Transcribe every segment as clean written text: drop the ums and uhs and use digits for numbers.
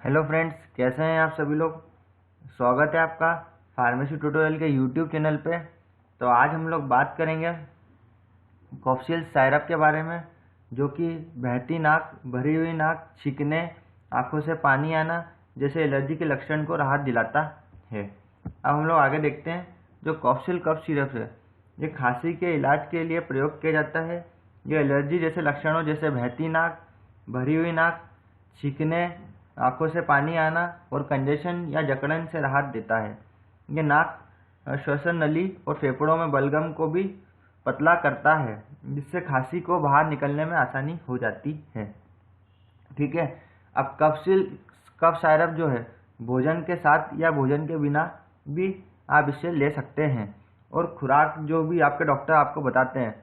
Hello friends, कैसे हैं आप सभी लोग। स्वागत है आपका फार्मेसी ट्यूटोरियल के यूट्यूब चैनल पे। तो आज हम लोग बात करेंगे कॉफसिल्स साइरप के बारे में, जो कि बहती नाक, भरी हुई नाक, छींकने, आंखों से पानी आना जैसे एलर्जी के लक्षण को राहत दिलाता है। अब हम लोग आगे देखते हैं। जो कॉफसिल कफ सिरप है, ये खांसी के इलाज के लिए प्रयोग किया जाता है। ये एलर्जी जैसे लक्षणों जैसे बहती नाक, भरी हुई नाक, छींकने, आंखों से पानी आना और कंजेशन या जकड़न से राहत देता है। ये नाक, श्वसन नली और फेफड़ों में बलगम को भी पतला करता है, जिससे खांसी को बाहर निकलने में आसानी हो जाती है। ठीक है। अब कफ साइरप जो है, भोजन के साथ या भोजन के बिना भी आप इसे ले सकते हैं, और खुराक जो भी आपके डॉक्टर आपको बताते हैं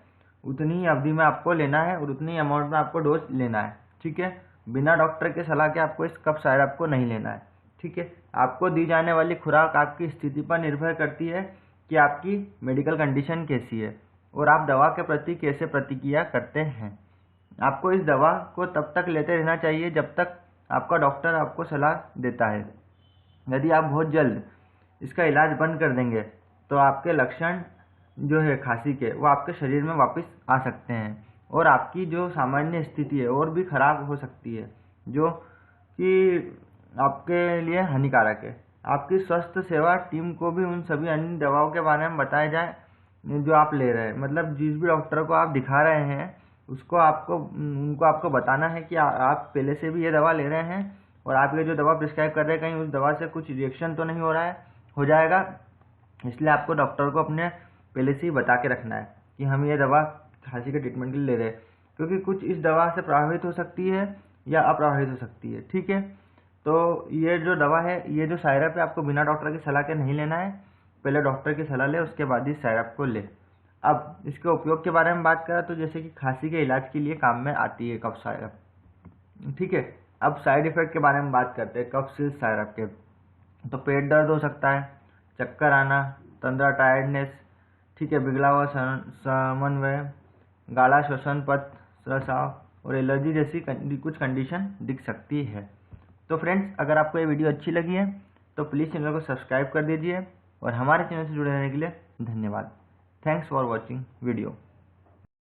उतनी ही अवधि में आपको लेना है और उतनी अमाउंट में आपको डोज लेना है। ठीक है। बिना डॉक्टर के सलाह के आपको इस कफ साइरप को नहीं लेना है। ठीक है। आपको दी जाने वाली खुराक आपकी स्थिति पर निर्भर करती है कि आपकी मेडिकल कंडीशन कैसी है और आप दवा के प्रति कैसे प्रतिक्रिया करते हैं। आपको इस दवा को तब तक लेते रहना चाहिए जब तक आपका डॉक्टर आपको सलाह देता है। यदि आप बहुत जल्द इसका इलाज बंद कर देंगे तो आपके लक्षण जो है खांसी के, वो आपके शरीर में वापस आ सकते हैं और आपकी जो सामान्य स्थिति है और भी खराब हो सकती है, जो कि आपके लिए हानिकारक है। आपकी स्वास्थ्य सेवा टीम को भी उन सभी अन्य दवाओं के बारे में बताया जाए जो आप ले रहे हैं। मतलब जिस भी डॉक्टर को आप दिखा रहे हैं उनको आपको बताना है कि आप पहले से भी ये दवा ले रहे हैं और आप ये जो दवा प्रिस्क्राइब कर रहे हैं, कहीं उस दवा से कुछ रिएक्शन तो नहीं हो रहा है, हो जाएगा। इसलिए आपको डॉक्टर को अपने पहले से ही बता के रखना है कि हम ये दवा खांसी के ट्रीटमेंट के लिए ले रहे हैं, क्योंकि कुछ इस दवा से प्रभावित हो सकती है या अप्रभावित हो सकती है। ठीक है। तो ये जो दवा है, ये जो साइरप है, आपको बिना डॉक्टर की सलाह के नहीं लेना है। पहले डॉक्टर की सलाह ले, उसके बाद ही साइरप को ले। अब इसके उपयोग के बारे में बात करें तो जैसे कि खांसी के इलाज के लिए काम में आती है कफ साइरप। ठीक है। अब साइड इफेक्ट के बारे में बात करते हैं कफसिल्स साइरप के। तो पेट दर्द हो सकता है, चक्कर आना, तंद्रा, टायर्डनेस, ठीक है, बिगड़ा हुआ समन्वय, गाढ़ा श्वसन पथ, स्राव और एलर्जी जैसी कुछ कंडीशन दिख सकती है। तो फ्रेंड्स, अगर आपको ये वीडियो अच्छी लगी है तो प्लीज़ चैनल को सब्सक्राइब कर दीजिए और हमारे चैनल से जुड़े रहने के लिए धन्यवाद। Thanks for watching video.